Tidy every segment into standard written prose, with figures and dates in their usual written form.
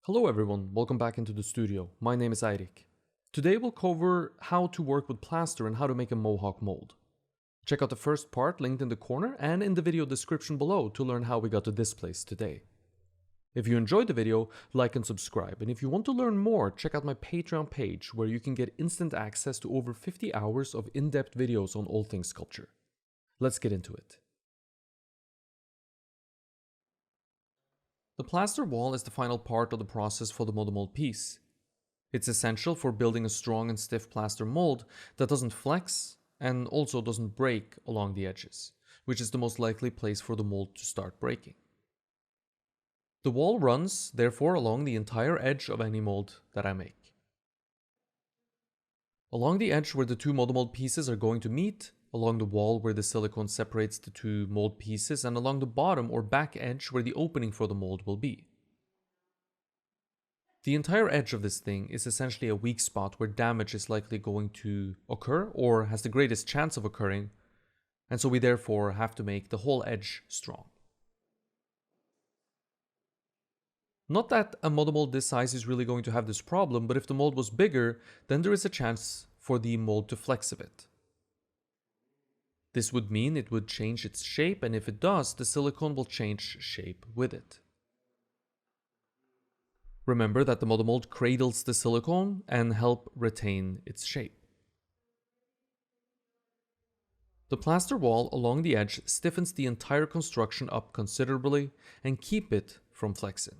Hello everyone, welcome back into the studio. My name is Eirik. Today we'll cover how to work with plaster and how to make a mohawk mold. Check out the first part linked in the corner and in the video description below to learn how we got to this place today. If you enjoyed the video, like and subscribe, and if you want to learn more, check out my Patreon page where you can get instant access to over 50 hours of in-depth videos on all things sculpture. Let's get into it. The plaster wall is the final part of the process for the mold piece. It's essential for building a strong and stiff plaster mold that doesn't flex and also doesn't break along the edges, which is the most likely place for the mold to start breaking. The wall runs, therefore, along the entire edge of any mold that I make. Along the edge where the two mold pieces are going to meet, along the wall where the silicone separates the two mold pieces, and along the bottom or back edge where the opening for the mold will be. The entire edge of this thing is essentially a weak spot where damage is likely going to occur or has the greatest chance of occurring, and so we therefore have to make the whole edge strong. Not that a mold this size is really going to have this problem, but if the mold was bigger, then there is a chance for the mold to flex a bit. This would mean it would change its shape, and if it does, the silicone will change shape with it. Remember that the mold cradles the silicone and help retain its shape. The plaster wall along the edge stiffens the entire construction up considerably and keep it from flexing.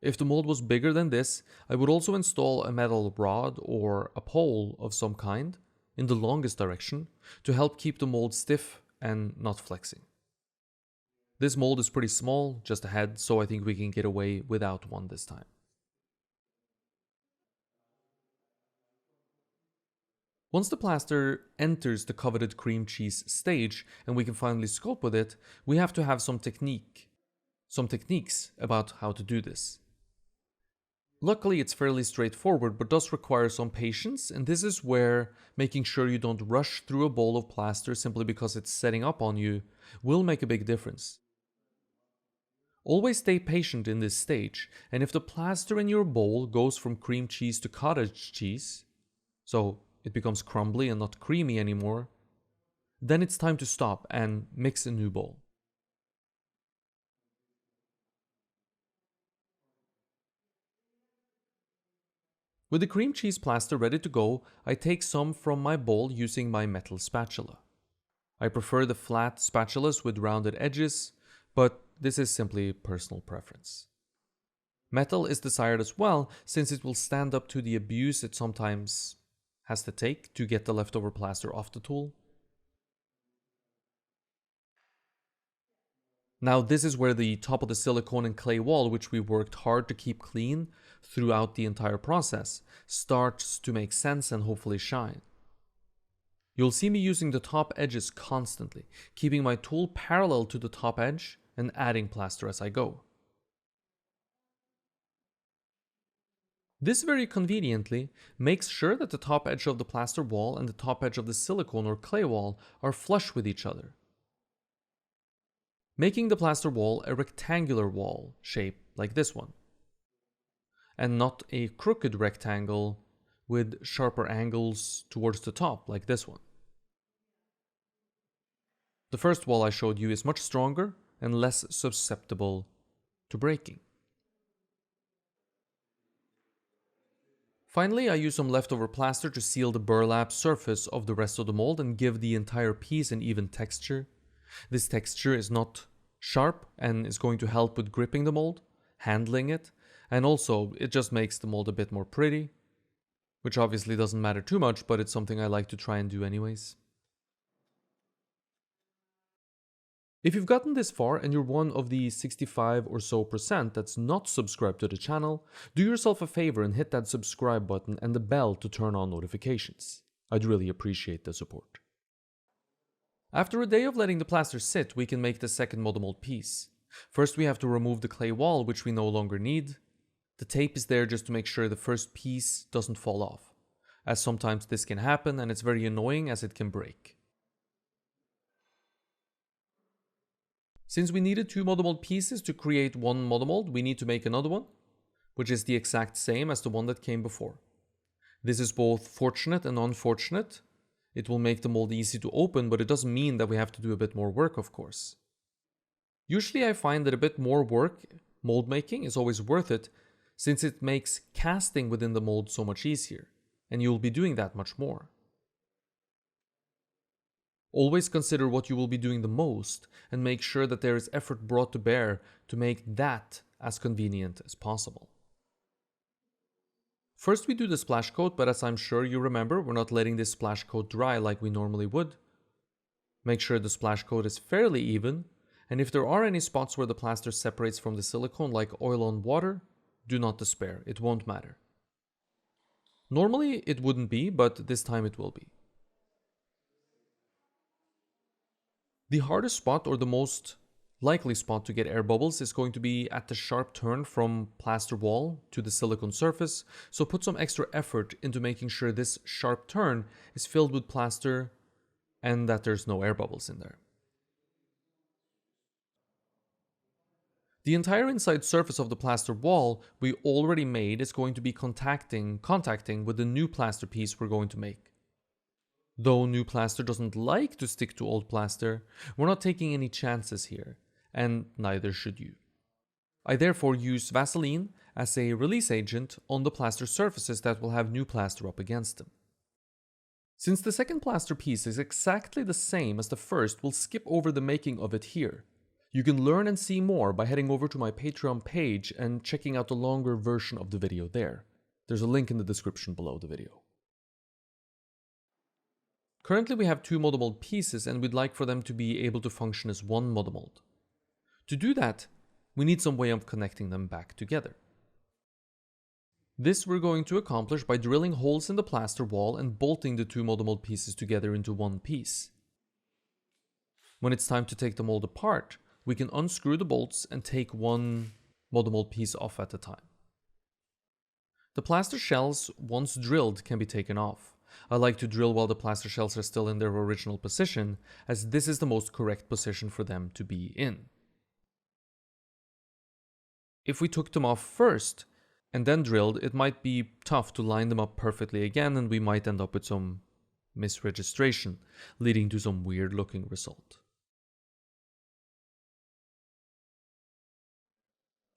If the mold was bigger than this, I would also install a metal rod or a pole of some kind in the longest direction to help keep the mold stiff and not flexing. This mold is pretty small, just a head, so I think we can get away without one this time. Once the plaster enters the coveted cream cheese stage and we can finally sculpt with it, we have to have some techniques about how to do this. Luckily, it's fairly straightforward, but does require some patience, and this is where making sure you don't rush through a bowl of plaster simply because it's setting up on you will make a big difference. Always stay patient in this stage, and if the plaster in your bowl goes from cream cheese to cottage cheese, so it becomes crumbly and not creamy anymore, then it's time to stop and mix a new bowl. With the cream cheese plaster ready to go, I take some from my bowl using my metal spatula. I prefer the flat spatulas with rounded edges, but this is simply personal preference. Metal is desired as well, since it will stand up to the abuse it sometimes has to take to get the leftover plaster off the tool. Now this is where the top of the silicone and clay wall, which we worked hard to keep clean throughout the entire process, starts to make sense and hopefully shine. You'll see me using the top edges constantly, keeping my tool parallel to the top edge and adding plaster as I go. This very conveniently makes sure that the top edge of the plaster wall and the top edge of the silicone or clay wall are flush with each other, making the plaster wall a rectangular wall shape like this one, and not a crooked rectangle with sharper angles towards the top like this one. The first wall I showed you is much stronger and less susceptible to breaking. Finally, I use some leftover plaster to seal the burlap surface of the rest of the mold and give the entire piece an even texture. This texture is not sharp and is going to help with gripping the mold, handling it, and also it just makes the mold a bit more pretty, which obviously doesn't matter too much, but it's something I like to try and do anyways. If you've gotten this far and you're one of the 65% or so that's not subscribed to the channel, do yourself a favor and hit that subscribe button and the bell to turn on notifications. I'd really appreciate the support. After a day of letting the plaster sit, we can make the second mold piece. First, we have to remove the clay wall, which we no longer need. The tape is there just to make sure the first piece doesn't fall off, as sometimes this can happen and it's very annoying as it can break. Since we needed 2 model mold pieces to create one model mold, we need to make another one, which is the exact same as the one that came before. This is both fortunate and unfortunate. It will make the mold easy to open, but it doesn't mean that we have to do a bit more work, of course. Usually I find that a bit more work, mold making, is always worth it, since it makes casting within the mold so much easier, and you'll be doing that much more. Always consider what you will be doing the most, and make sure that there is effort brought to bear to make that as convenient as possible. First we do the splash coat, but as I'm sure you remember, we're not letting this splash coat dry like we normally would. Make sure the splash coat is fairly even, and if there are any spots where the plaster separates from the silicone like oil on water, do not despair, it won't matter. Normally it wouldn't be, but this time it will be. The hardest spot, or the most likely spot to get air bubbles, is going to be at the sharp turn from plaster wall to the silicone surface, so put some extra effort into making sure this sharp turn is filled with plaster and that there's no air bubbles in there. The entire inside surface of the plaster wall we already made is going to be contacting with the new plaster piece we're going to make. Though new plaster doesn't like to stick to old plaster, we're not taking any chances here, and neither should you. I therefore use Vaseline as a release agent on the plaster surfaces that will have new plaster up against them. Since the second plaster piece is exactly the same as the first, we'll skip over the making of it here. You can learn and see more by heading over to my Patreon page and checking out the longer version of the video there. There's a link in the description below the video. Currently we have 2 model mold pieces and we'd like for them to be able to function as one model mold. To do that, we need some way of connecting them back together. This we're going to accomplish by drilling holes in the plaster wall and bolting the 2 model mold pieces together into one piece. When it's time to take the mold apart, we can unscrew the bolts and take one model mold piece off at a time. The plaster shells, once drilled, can be taken off. I like to drill while the plaster shells are still in their original position, as this is the most correct position for them to be in. If we took them off first and then drilled, it might be tough to line them up perfectly again, and we might end up with some misregistration, leading to some weird looking result.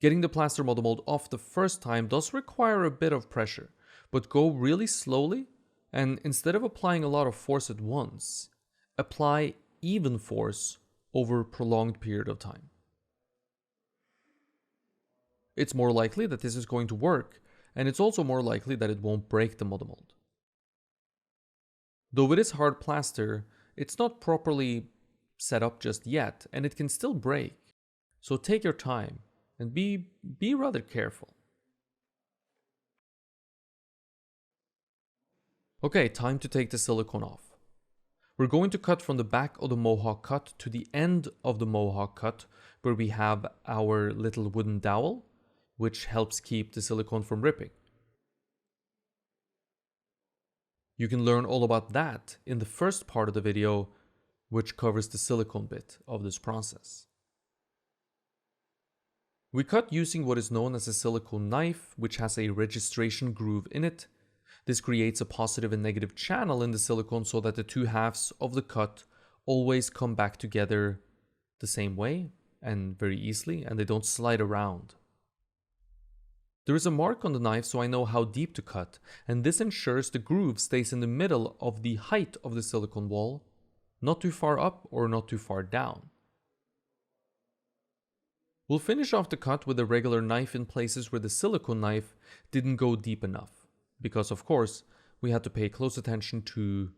Getting the plaster model mold off the first time does require a bit of pressure, but go really slowly, and instead of applying a lot of force at once, apply even force over a prolonged period of time. It's more likely that this is going to work, and it's also more likely that it won't break the model mold. Though it is hard plaster, it's not properly set up just yet, and it can still break, so take your time and be rather careful. Okay, time to take the silicone off. We're going to cut from the back of the mohawk cut to the end of the mohawk cut, where we have our little wooden dowel, which helps keep the silicone from ripping. You can learn all about that in the first part of the video, which covers the silicone bit of this process. We cut using what is known as a silicone knife, which has a registration groove in it. This creates a positive and negative channel in the silicone so that the 2 halves of the cut always come back together the same way and very easily, and they don't slide around. There is a mark on the knife so I know how deep to cut, and this ensures the groove stays in the middle of the height of the silicone wall, not too far up or not too far down. We'll finish off the cut with a regular knife in places where the silicone knife didn't go deep enough, because of course we had to pay close attention to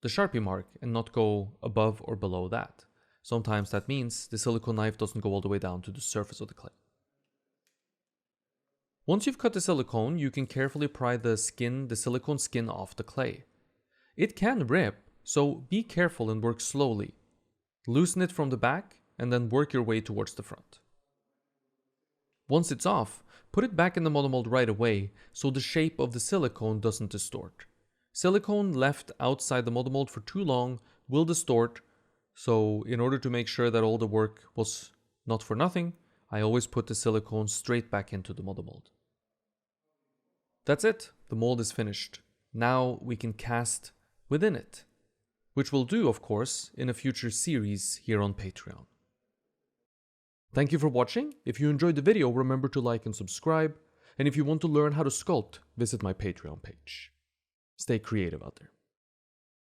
the Sharpie mark and not go above or below that. Sometimes that means the silicone knife doesn't go all the way down to the surface of the clay. Once you've cut the silicone, you can carefully pry the silicone skin off the clay. It can rip, so be careful and work slowly. Loosen it from the back and then work your way towards the front. Once it's off, put it back in the model mold right away so the shape of the silicone doesn't distort. Silicone left outside the model mold for too long will distort, so in order to make sure that all the work was Not for nothing, I always put the silicone straight back into the mother mold. That's it, the mold is finished. Now we can cast within it, which we'll do, of course, in a future series here on Patreon. Thank you for watching. If you enjoyed the video, remember to like and subscribe. And if you want to learn how to sculpt, visit my Patreon page. Stay creative out there.